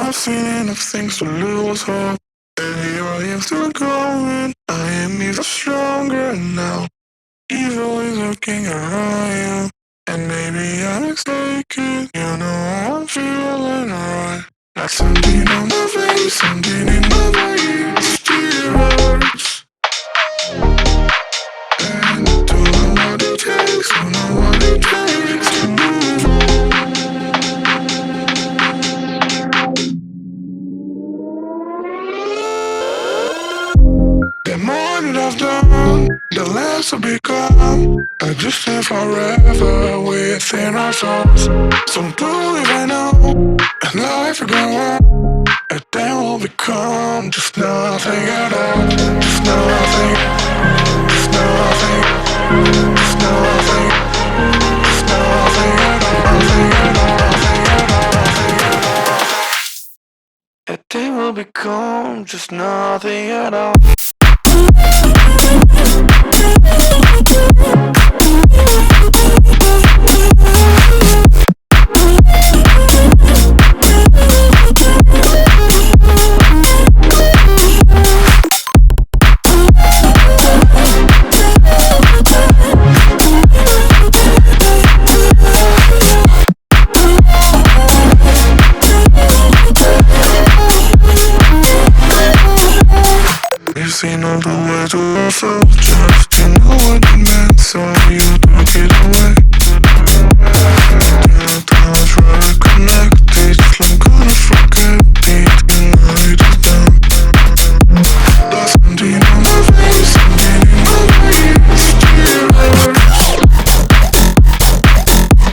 I've seen enough things to lose hope, and here I am still going. I am even stronger now. Evil is looking around you, and maybe I'm mistaken. You know I'm feeling alright. Like something on my face, something in my brain still hurts. And I don't know what it takes, don't know what it takes to move on. The more that I've done, the less I've become. I just live forever within our souls. Some do even know, and life will go on. And then we'll become just nothing at all. Just nothing, just nothing, just nothing, just nothing at all. Nothing at all, nothing at all, nothing at all. And then we'll become just nothing at all. You've seen all the way to yourself, just to know what it meant, so you took it away. Now I'll try to connect it, I'm gonna forget it, and night is done. There's something on my face, something in my brain, still hurts.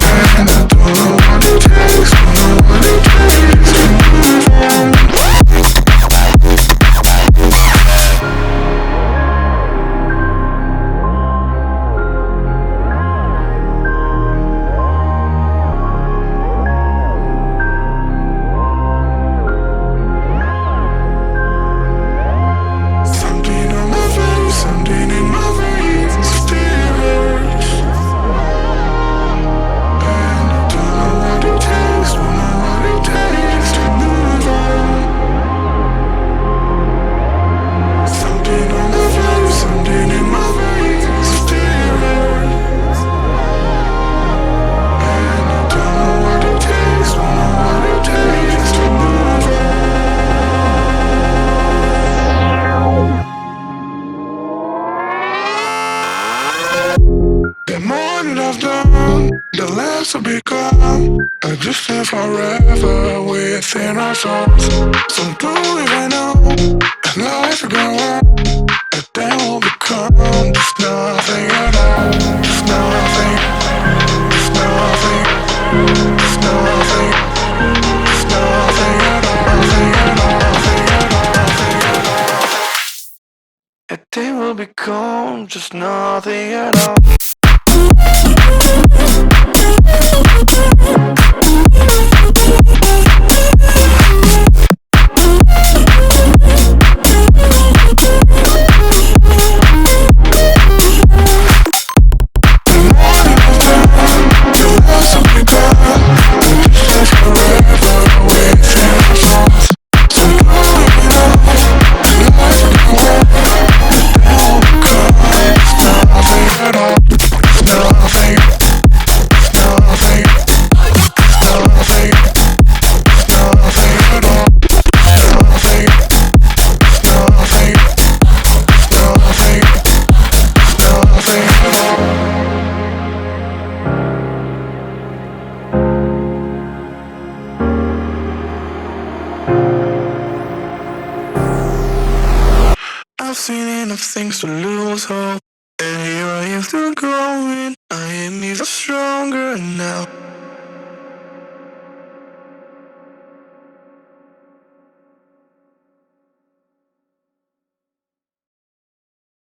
And I don't know what it takes, don't know what it takes to move on. The more that I've done, the less I've become. I just live forever within our souls. Some do even know, and life will go on. And then we'll become just nothing at all. Just nothing, just nothing, just nothing, just nothing at all. Nothing at all, nothing at all, nothing at all. And then we'll become just nothing at all. I've seen enough things to lose hope, and here I am still going. I am even stronger now.